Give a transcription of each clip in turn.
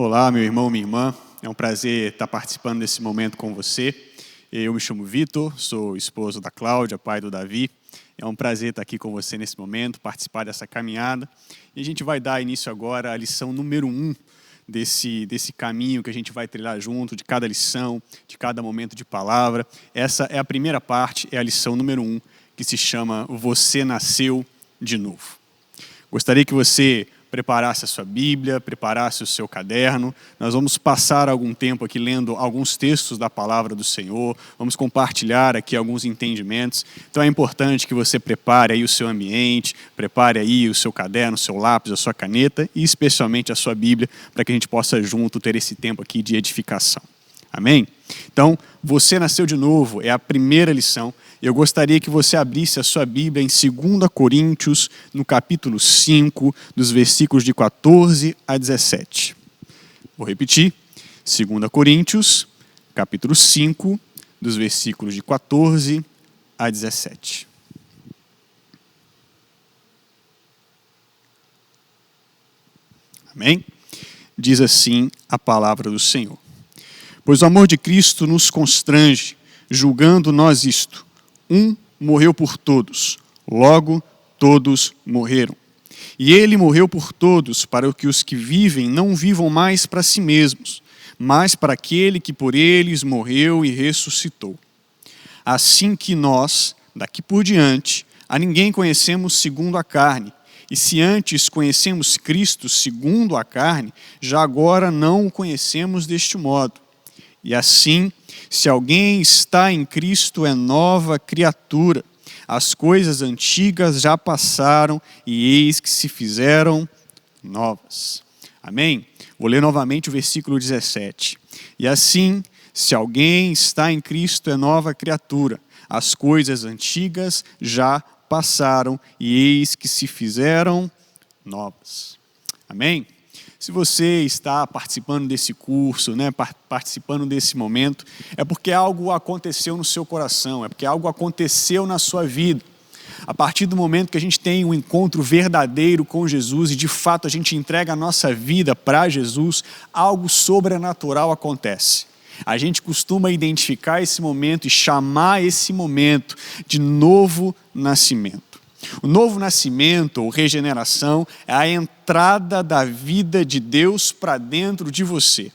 Olá, meu irmão, minha irmã. É um prazer estar participando desse momento com você. Eu me chamo Vitor, sou esposo da Cláudia, pai do Davi. É um prazer estar aqui com você nesse momento, participar dessa caminhada. E a gente vai dar início agora à lição número 1 desse caminho que a gente vai trilhar junto, de cada lição, de cada momento de palavra. Essa é a primeira parte, é a lição número 1, que se chama Você Nasceu de Novo. Gostaria que você preparasse a sua Bíblia, preparasse o seu caderno. Nós vamos passar algum tempo aqui lendo alguns textos da palavra do Senhor, vamos compartilhar aqui alguns entendimentos. Então é importante que você prepare aí o seu ambiente, prepare aí o seu caderno, o seu lápis, a sua caneta e especialmente a sua Bíblia, para que a gente possa junto ter esse tempo aqui de edificação. Amém? Então, você nasceu de novo, é a primeira lição. Eu gostaria que você abrisse a sua Bíblia em 2 Coríntios, no capítulo 5, dos versículos de 14 a 17. Vou repetir. 2 Coríntios, capítulo 5, dos versículos de 14 a 17. Amém? Diz assim a palavra do Senhor. Pois o amor de Cristo nos constrange, julgando nós isto: um morreu por todos, logo todos morreram. E ele morreu por todos, para que os que vivem não vivam mais para si mesmos, mas para aquele que por eles morreu e ressuscitou. Assim que nós, daqui por diante, a ninguém conhecemos segundo a carne. E se antes conhecemos Cristo segundo a carne, já agora não o conhecemos deste modo. E assim, se alguém está em Cristo, é nova criatura. As coisas antigas já passaram e eis que se fizeram novas. Amém? Vou ler novamente o versículo 17. E assim, se alguém está em Cristo, é nova criatura. As coisas antigas já passaram e eis que se fizeram novas. Amém? Se você está participando desse curso, participando desse momento, é porque algo aconteceu no seu coração, é porque algo aconteceu na sua vida. A partir do momento que a gente tem um encontro verdadeiro com Jesus e de fato a gente entrega a nossa vida para Jesus, algo sobrenatural acontece. A gente costuma identificar esse momento e chamar esse momento de novo nascimento. O novo nascimento, ou regeneração, é a entrada da vida de Deus para dentro de você.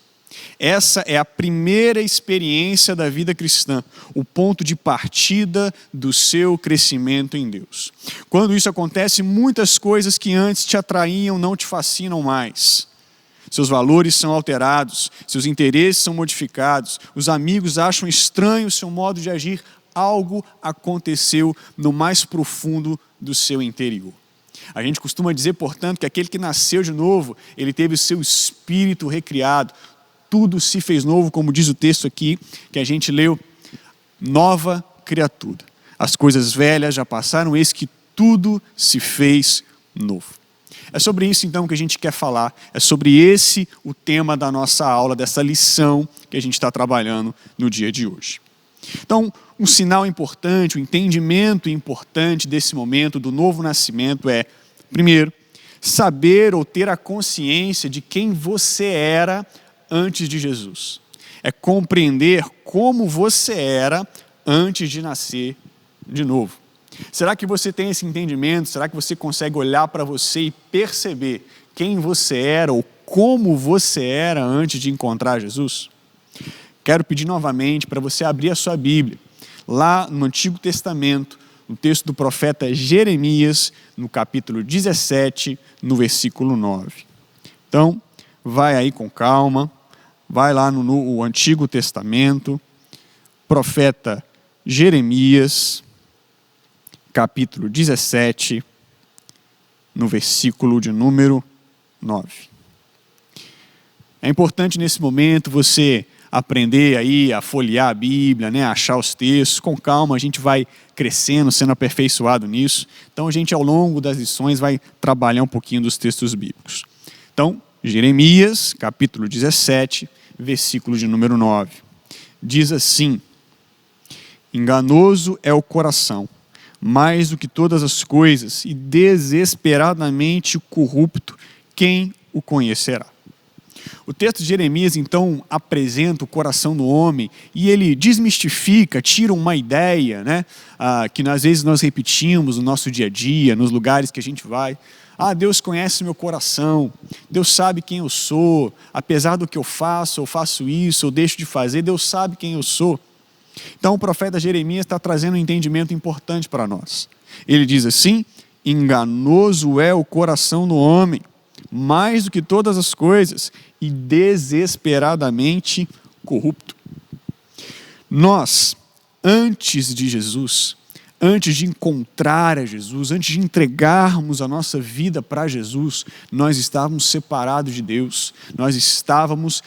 Essa é a primeira experiência da vida cristã, o ponto de partida do seu crescimento em Deus. Quando isso acontece, muitas coisas que antes te atraíam não te fascinam mais. Seus valores são alterados, seus interesses são modificados, os amigos acham estranho o seu modo de agir. Algo aconteceu no mais profundo do seu interior. A gente costuma dizer, portanto, que aquele que nasceu de novo, ele teve o seu espírito recriado. Tudo se fez novo, como diz o texto aqui, que a gente leu, nova criatura. As coisas velhas já passaram, eis que tudo se fez novo. É sobre isso, então, que a gente quer falar. É sobre esse o tema da nossa aula, dessa lição que a gente está trabalhando no dia de hoje. Então, um sinal importante, um entendimento importante desse momento do novo nascimento é, primeiro, saber ou ter a consciência de quem você era antes de Jesus. É compreender como você era antes de nascer de novo. Será que você tem esse entendimento? Será que você consegue olhar para você e perceber quem você era ou como você era antes de encontrar Jesus? Quero pedir novamente para você abrir a sua Bíblia, lá no Antigo Testamento, no texto do profeta Jeremias, no capítulo 17, no versículo 9. Então, vai aí com calma, vai lá no Antigo Testamento, profeta Jeremias, capítulo 17, no versículo de número 9. É importante nesse momento você aprender aí a folhear a Bíblia, a achar os textos, com calma a gente vai crescendo, sendo aperfeiçoado nisso. Então a gente ao longo das lições vai trabalhar um pouquinho dos textos bíblicos. Então, Jeremias, capítulo 17, versículo de número 9. Diz assim: enganoso é o coração, mais do que todas as coisas, e desesperadamente corrupto, quem o conhecerá? O texto de Jeremias, então, apresenta o coração do homem e ele desmistifica, tira uma ideia, né, que às vezes nós repetimos no nosso dia a dia, nos lugares que a gente vai. Deus conhece meu coração, Deus sabe quem eu sou, apesar do que eu faço isso, eu deixo de fazer, Deus sabe quem eu sou. Então o profeta Jeremias está trazendo um entendimento importante para nós. Ele diz assim: enganoso é o coração do homem, mais do que todas as coisas, e desesperadamente corrupto. Nós, antes de Jesus, antes de encontrar a Jesus, antes de entregarmos a nossa vida para Jesus, nós estávamos separados de Deus, nós estávamos,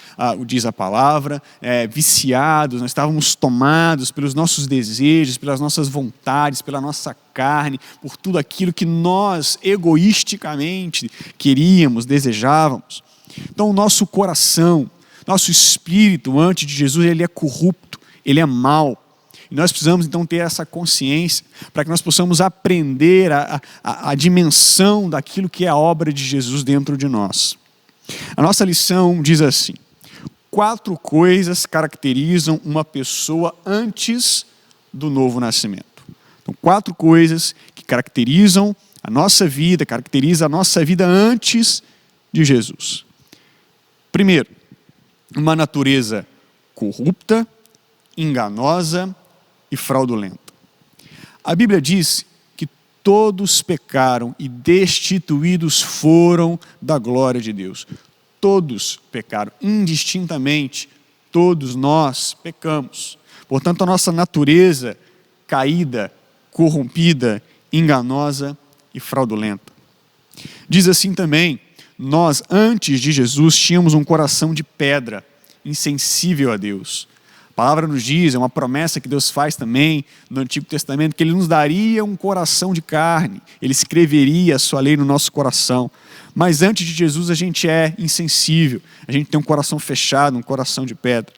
diz a palavra, viciados, nós estávamos tomados pelos nossos desejos, pelas nossas vontades, pela nossa carne, por tudo aquilo que nós egoisticamente queríamos, desejávamos. Então o nosso coração, nosso espírito antes de Jesus, ele é corrupto, ele é mau. E nós precisamos então ter essa consciência para que nós possamos aprender a dimensão daquilo que é a obra de Jesus dentro de nós. A nossa lição diz assim: 4 coisas caracterizam uma pessoa antes do novo nascimento. Então, 4 coisas que caracterizam a nossa vida, antes de Jesus. Primeiro, uma natureza corrupta, enganosa e fraudulenta. A Bíblia diz que todos pecaram e destituídos foram da glória de Deus. Todos pecaram, indistintamente, todos nós pecamos. Portanto, a nossa natureza caída, corrompida, enganosa e fraudulenta. Diz assim também: nós, antes de Jesus, tínhamos um coração de pedra, insensível a Deus. A palavra nos diz, é uma promessa que Deus faz também no Antigo Testamento, que Ele nos daria um coração de carne, Ele escreveria a sua lei no nosso coração. Mas antes de Jesus a gente é insensível, a gente tem um coração fechado, um coração de pedra.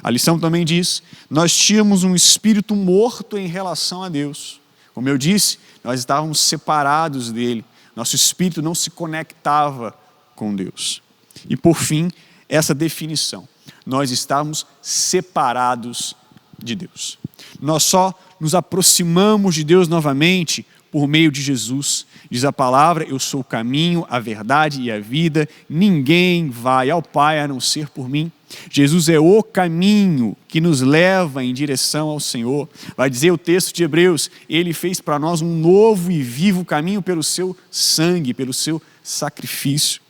A lição também diz, nós tínhamos um espírito morto em relação a Deus. Como eu disse, nós estávamos separados dele, nosso espírito não se conectava com Deus. E por fim, essa definição: nós estávamos separados de Deus. Nós só nos aproximamos de Deus novamente por meio de Jesus. Diz a palavra: eu sou o caminho, a verdade e a vida, ninguém vai ao Pai a não ser por mim. Jesus é o caminho que nos leva em direção ao Senhor. Vai dizer o texto de Hebreus: Ele fez para nós um novo e vivo caminho pelo seu sangue, pelo seu sacrifício.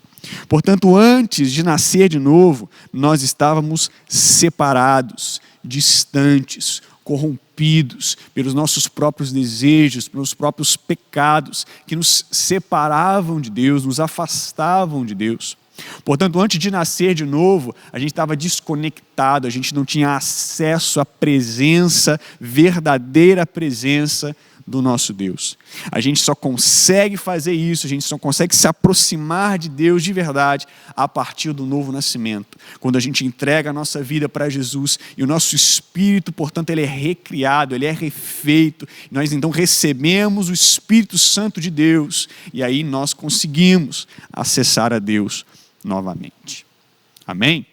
Portanto, antes de nascer de novo, nós estávamos separados, distantes, corrompidos pelos nossos próprios desejos, pelos próprios pecados que nos separavam de Deus, nos afastavam de Deus. Portanto, antes de nascer de novo, a gente estava desconectado, a gente não tinha acesso à presença, verdadeira presença do nosso Deus. A gente só consegue fazer isso, a gente só consegue se aproximar de Deus de verdade a partir do novo nascimento. Quando a gente entrega a nossa vida para Jesus e o nosso espírito, portanto, ele é recriado, ele é refeito. Nós então recebemos o Espírito Santo de Deus e aí nós conseguimos acessar a Deus novamente. Amém?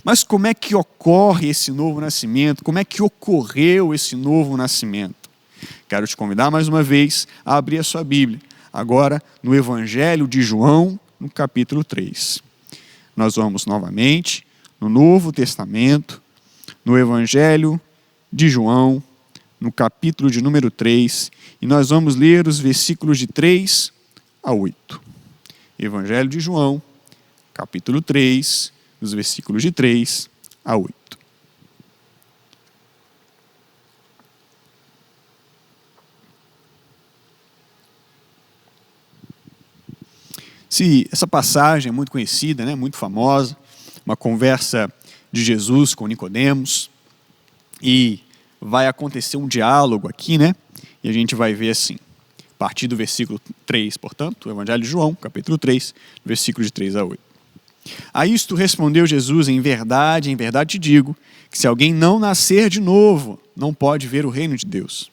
Mas como é que ocorre esse novo nascimento? Como é que ocorreu esse novo nascimento? Quero te convidar mais uma vez a abrir a sua Bíblia, agora no Evangelho de João, no capítulo 3. Nós vamos novamente no Novo Testamento, no Evangelho de João, no capítulo de número 3, e nós vamos ler os versículos de 3 a 8. Evangelho de João, capítulo 3, os versículos de 3 a 8. Essa passagem é muito conhecida, né? Muito famosa, uma conversa de Jesus com Nicodemos, e vai acontecer um diálogo aqui, né? E a gente vai ver assim, a partir do versículo 3, portanto, o Evangelho de João, capítulo 3, versículos de 3 a 8. A isto respondeu Jesus: em verdade te digo, que se alguém não nascer de novo, não pode ver o reino de Deus.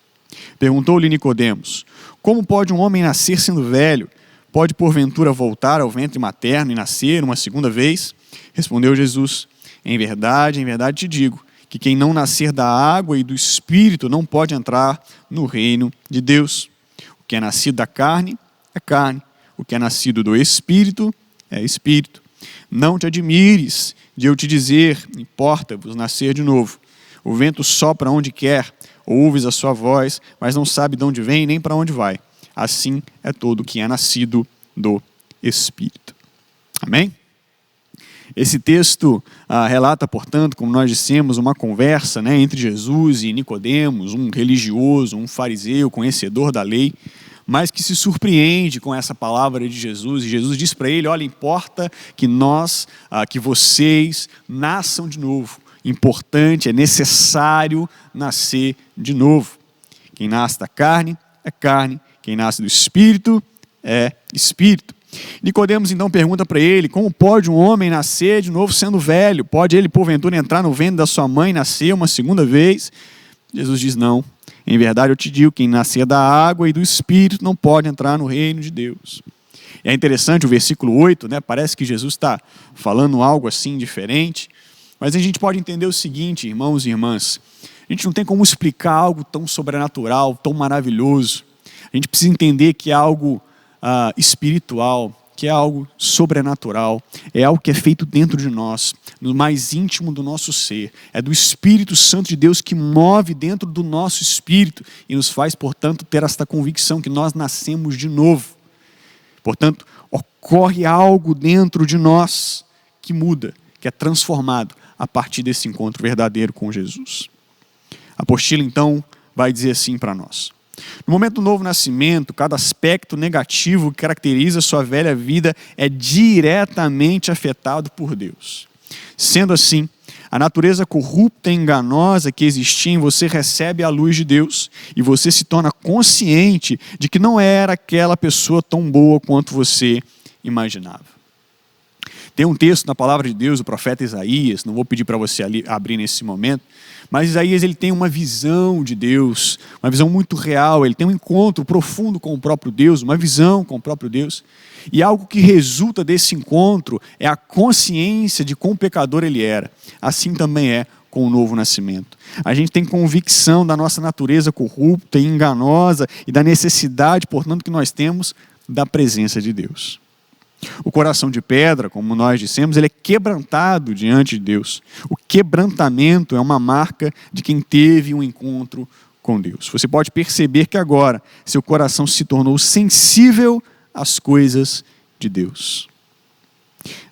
Perguntou-lhe Nicodemos: como pode um homem nascer sendo velho? pode porventura voltar ao ventre materno e nascer uma segunda vez? Respondeu Jesus: em verdade te digo, que quem não nascer da água e do Espírito não pode entrar no reino de Deus. O que é nascido da carne é carne, o que é nascido do Espírito é Espírito. Não te admires de eu te dizer: importa-vos nascer de novo. O vento sopra onde quer, ouves a sua voz, mas não sabe de onde vem nem para onde vai. Assim é todo o que é nascido do Espírito. Amém? Esse texto relata, portanto, como nós dissemos, uma conversa, entre Jesus e Nicodemos, um religioso, um fariseu, conhecedor da lei, mas que se surpreende com essa palavra de Jesus. E Jesus diz para ele: olha, importa que que vocês nasçam de novo. Importante, é necessário nascer de novo. Quem nasce da carne é carne, quem nasce do Espírito é Espírito. Nicodemos então pergunta para ele: como pode um homem nascer de novo sendo velho? Pode ele porventura entrar no ventre da sua mãe e nascer uma segunda vez? Jesus diz: não. Em verdade eu te digo, quem nascer da água e do Espírito não pode entrar no reino de Deus. E é interessante o versículo 8, parece que Jesus está falando algo assim diferente, mas a gente pode entender o seguinte, irmãos e irmãs: a gente não tem como explicar algo tão sobrenatural, tão maravilhoso. A gente precisa entender que é algo espiritual, que é algo sobrenatural, é algo que é feito dentro de nós, no mais íntimo do nosso ser. É do Espírito Santo de Deus que move dentro do nosso espírito e nos faz, portanto, ter esta convicção que nós nascemos de novo. Portanto, ocorre algo dentro de nós que muda, que é transformado a partir desse encontro verdadeiro com Jesus. A apostila, então, vai dizer assim para nós: no momento do novo nascimento, cada aspecto negativo que caracteriza a sua velha vida é diretamente afetado por Deus. Sendo assim, a natureza corrupta e enganosa que existia em você recebe a luz de Deus e você se torna consciente de que não era aquela pessoa tão boa quanto você imaginava. Tem um texto na palavra de Deus, o profeta Isaías, não vou pedir para você abrir nesse momento, mas Isaías ele tem uma visão de Deus, uma visão muito real, ele tem um encontro profundo com o próprio Deus, uma visão com o próprio Deus, e algo que resulta desse encontro é a consciência de quão pecador ele era. Assim também é com o novo nascimento. A gente tem convicção da nossa natureza corrupta e enganosa e da necessidade, portanto, que nós temos da presença de Deus. O coração de pedra, como nós dissemos, ele é quebrantado diante de Deus. O quebrantamento é uma marca de quem teve um encontro com Deus. Você pode perceber que agora seu coração se tornou sensível às coisas de Deus.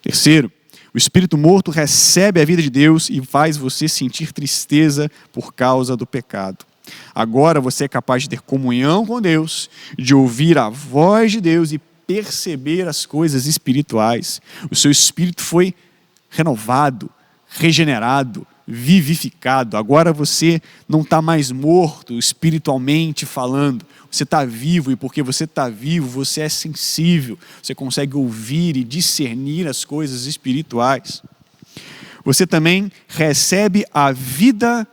Terceiro, o espírito morto recebe a vida de Deus e faz você sentir tristeza por causa do pecado. Agora você é capaz de ter comunhão com Deus, de ouvir a voz de Deus e perceber as coisas espirituais. O seu espírito foi renovado, regenerado, vivificado. Agora você não está mais morto espiritualmente falando. Você está vivo, e porque você está vivo, você é sensível. Você consegue ouvir e discernir as coisas espirituais. Você também recebe a vida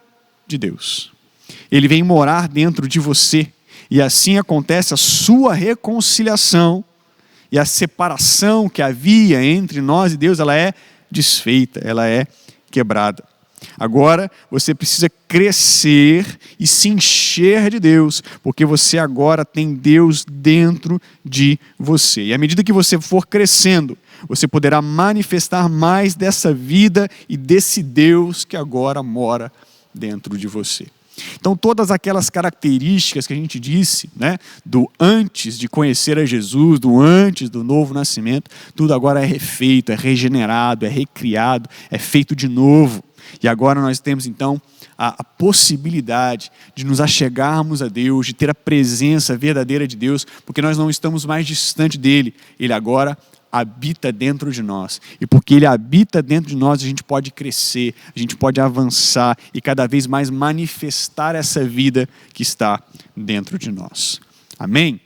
de Deus. Ele vem morar dentro de você. E assim acontece a sua reconciliação. E a separação que havia entre nós e Deus, ela é desfeita, ela é quebrada. Agora você precisa crescer e se encher de Deus, porque você agora tem Deus dentro de você. E à medida que você for crescendo, você poderá manifestar mais dessa vida e desse Deus que agora mora dentro de você. Então todas aquelas características que a gente disse, do antes de conhecer a Jesus, do antes do novo nascimento, tudo agora é refeito, é regenerado, é recriado, é feito de novo. E agora nós temos então a possibilidade de nos achegarmos a Deus, de ter a presença verdadeira de Deus, porque nós não estamos mais distante dele, ele agora habita dentro de nós. E porque ele habita dentro de nós, a gente pode crescer, a gente pode avançar e cada vez mais manifestar essa vida que está dentro de nós. Amém?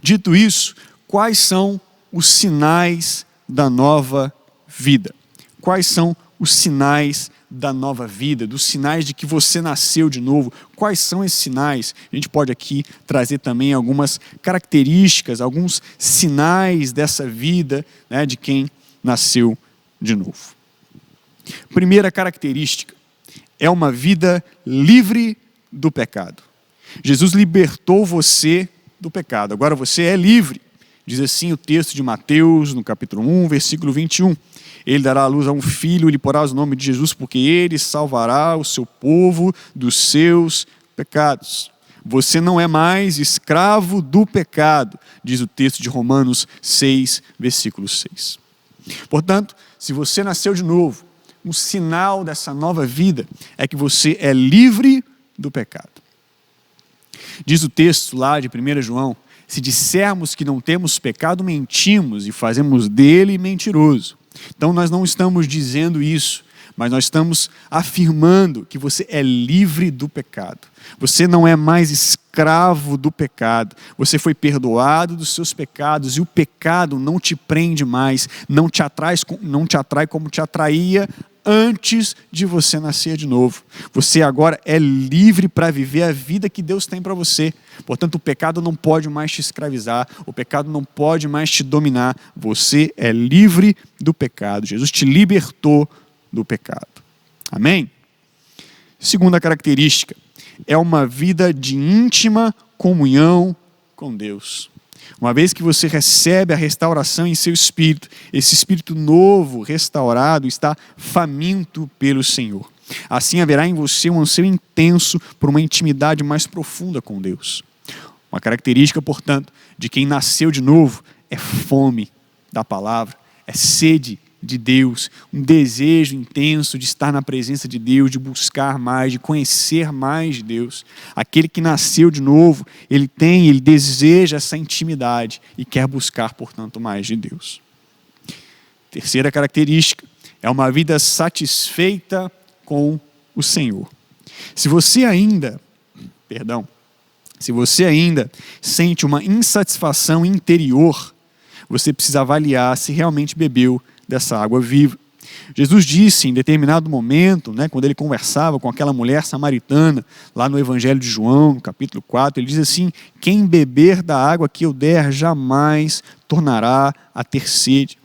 Dito isso, quais são os sinais da nova vida? Quais são os sinais da nova vida, dos sinais de que você nasceu de novo. Quais são esses sinais? A gente pode aqui trazer também algumas características, alguns sinais dessa vida, né, de quem nasceu de novo. Primeira característica é uma vida livre do pecado. Jesus libertou você do pecado, agora você é livre. Diz assim o texto de Mateus, no capítulo 1, versículo 21. Ele dará à luz a um filho e lhe porá o nome de Jesus, porque ele salvará o seu povo dos seus pecados. Você não é mais escravo do pecado, diz o texto de Romanos 6, versículo 6. Portanto, se você nasceu de novo, um sinal dessa nova vida é que você é livre do pecado. Diz o texto lá de 1 João, se dissermos que não temos pecado, mentimos e fazemos dele mentiroso. Então nós não estamos dizendo isso, mas nós estamos afirmando que você é livre do pecado. Você não é mais escravo do pecado. Você foi perdoado dos seus pecados e o pecado não te prende mais, não te atrai como te atraía antes de você nascer de novo. Você agora é livre para viver a vida que Deus tem para você. Portanto, o pecado não pode mais te escravizar, o pecado não pode mais te dominar. Você é livre do pecado. Jesus te libertou do pecado. Amém? Segunda característica, é uma vida de íntima comunhão com Deus. Uma vez que você recebe a restauração em seu espírito, esse espírito novo, restaurado, está faminto pelo Senhor. Assim haverá em você um anseio intenso por uma intimidade mais profunda com Deus. Uma característica, portanto, de quem nasceu de novo é fome da palavra, é sede de Deus, um desejo intenso de estar na presença de Deus, de buscar mais, de conhecer mais de Deus. Aquele que nasceu de novo, ele deseja essa intimidade e quer buscar, portanto, mais de Deus. Terceira característica é uma vida satisfeita com o Senhor. Se você ainda sente uma insatisfação interior, você precisa avaliar se realmente bebeu dessa água viva. Jesus disse em determinado momento, quando ele conversava com aquela mulher samaritana, lá no Evangelho de João, no capítulo 4, ele diz assim, quem beber da água que eu der jamais tornará a ter sede.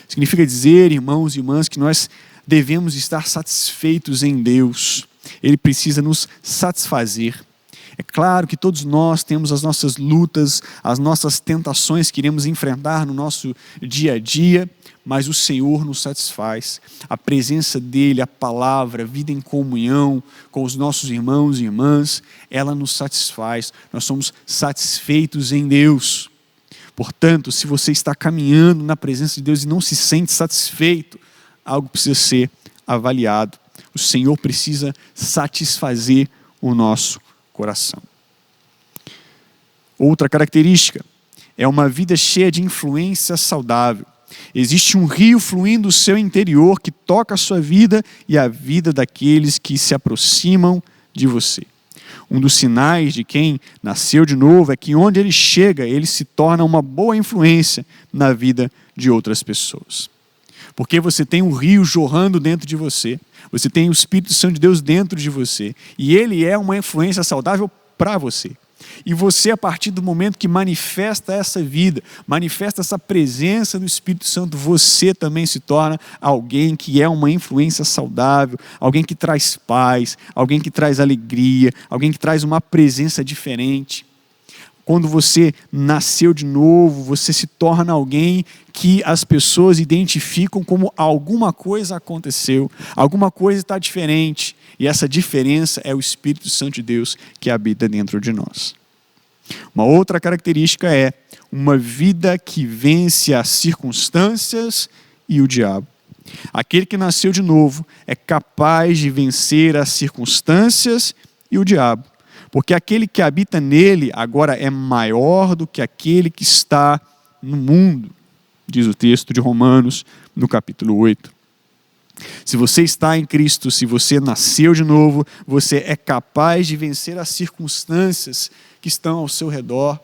Significa dizer, irmãos e irmãs, que nós devemos estar satisfeitos em Deus. Ele precisa nos satisfazer. É claro que todos nós temos as nossas lutas, as nossas tentações que iremos enfrentar no nosso dia a dia, mas o Senhor nos satisfaz. A presença dEle, a palavra, a vida em comunhão com os nossos irmãos e irmãs, ela nos satisfaz. Nós somos satisfeitos em Deus. Portanto, se você está caminhando na presença de Deus e não se sente satisfeito, algo precisa ser avaliado. O Senhor precisa satisfazer o nosso coração. Outra característica é uma vida cheia de influência saudável. Existe um rio fluindo do seu interior que toca a sua vida e a vida daqueles que se aproximam de você. Um dos sinais de quem nasceu de novo é que onde ele chega, ele se torna uma boa influência na vida de outras pessoas. Porque você tem um rio jorrando dentro de você, você tem o Espírito Santo de Deus dentro de você, e ele é uma influência saudável para você. E você, a partir do momento que manifesta essa vida, manifesta essa presença do Espírito Santo, você também se torna alguém que é uma influência saudável, alguém que traz paz, alguém que traz alegria, alguém que traz uma presença diferente. Quando você nasceu de novo, você se torna alguém que as pessoas identificam como alguma coisa aconteceu, alguma coisa está diferente. E essa diferença é o Espírito Santo de Deus que habita dentro de nós. Uma outra característica é uma vida que vence as circunstâncias e o diabo. Aquele que nasceu de novo é capaz de vencer as circunstâncias e o diabo. Porque aquele que habita nele agora é maior do que aquele que está no mundo, diz o texto de Romanos, no capítulo 8. Se você está em Cristo, se você nasceu de novo, você é capaz de vencer as circunstâncias que estão ao seu redor,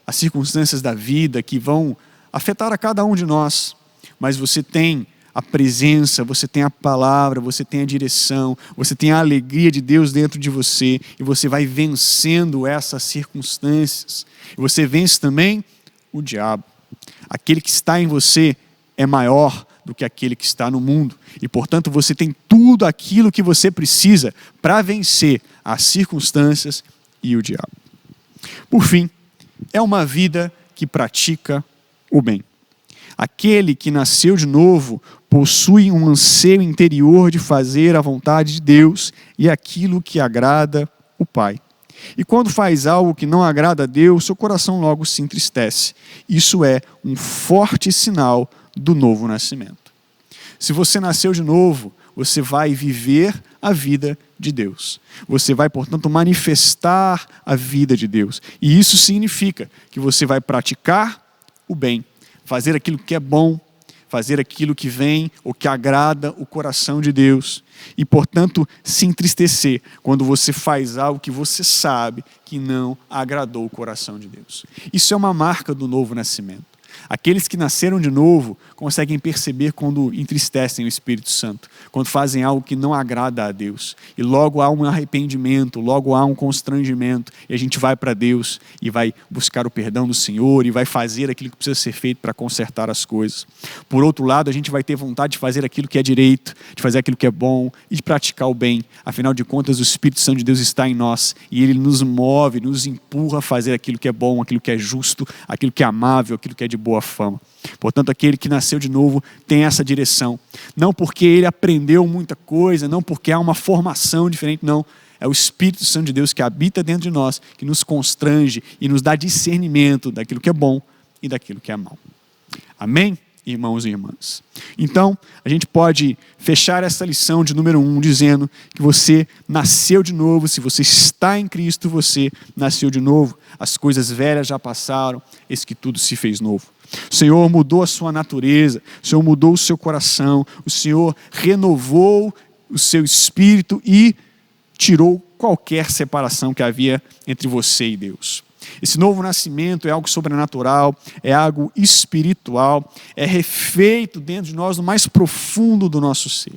as circunstâncias da vida que vão afetar a cada um de nós. Mas você tem a presença, você tem a palavra, você tem a direção, você tem a alegria de Deus dentro de você e você vai vencendo essas circunstâncias. E você vence também o diabo. Aquele que está em você é maior do que aquele que está no mundo. E, portanto, você tem tudo aquilo que você precisa para vencer as circunstâncias e o diabo. Por fim, é uma vida que pratica o bem. Aquele que nasceu de novo possui um anseio interior de fazer a vontade de Deus e aquilo que agrada o Pai. E quando faz algo que não agrada a Deus, seu coração logo se entristece. Isso é um forte sinal do novo nascimento. Se você nasceu de novo, você vai viver a vida de Deus. Você vai, portanto, manifestar a vida de Deus. E isso significa que você vai praticar o bem, fazer aquilo que é bom, fazer aquilo que vem ou que agrada o coração de Deus. E, portanto, se entristecer quando você faz algo que você sabe que não agradou o coração de Deus. Isso é uma marca do novo nascimento. Aqueles que nasceram de novo conseguem perceber quando entristecem o Espírito Santo, quando fazem algo que não agrada a Deus. E logo há um arrependimento, logo há um constrangimento, e a gente vai para Deus e vai buscar o perdão do Senhor e vai fazer aquilo que precisa ser feito para consertar as coisas. Por outro lado, a gente vai ter vontade de fazer aquilo que é direito, de fazer aquilo que é bom e de praticar o bem. Afinal de contas, o Espírito Santo de Deus está em nós e Ele nos move, nos empurra a fazer aquilo que é bom, aquilo que é justo, aquilo que é amável, aquilo que é de boa fama. Portanto, aquele que nasceu de novo tem essa direção. Não porque ele aprendeu muita coisa, não porque há uma formação diferente, não. É o Espírito Santo de Deus que habita dentro de nós, que nos constrange e nos dá discernimento daquilo que é bom e daquilo que é mal. Amém, irmãos e irmãs? Então, a gente pode fechar essa lição de número 1 dizendo que você nasceu de novo. Se você está em Cristo, você nasceu de novo. As coisas velhas já passaram, eis que tudo se fez novo. O Senhor mudou a sua natureza, o Senhor mudou o seu coração, o Senhor renovou o seu espírito e tirou qualquer separação que havia entre você e Deus. Esse novo nascimento é algo sobrenatural, é algo espiritual, é refeito dentro de nós no mais profundo do nosso ser.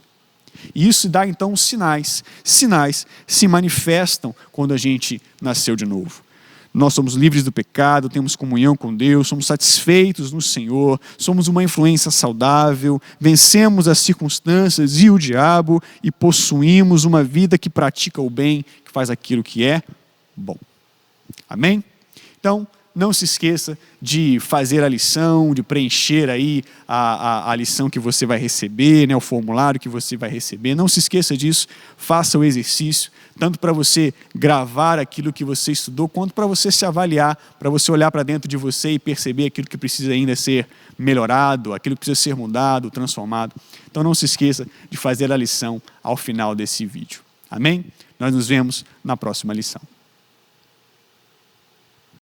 E isso dá então sinais. Sinais se manifestam quando a gente nasceu de novo. Nós somos livres do pecado, temos comunhão com Deus, somos satisfeitos no Senhor, somos uma influência saudável, vencemos as circunstâncias e o diabo e possuímos uma vida que pratica o bem, que faz aquilo que é bom. Amém? Então, não se esqueça de fazer a lição, de preencher aí a lição que você vai receber, né, o formulário que você vai receber. Não se esqueça disso, faça o exercício, tanto para você gravar aquilo que você estudou, quanto para você se avaliar, para você olhar para dentro de você e perceber aquilo que precisa ainda ser melhorado, aquilo que precisa ser mudado, transformado. Então não se esqueça de fazer a lição ao final desse vídeo. Amém? Nós nos vemos na próxima lição.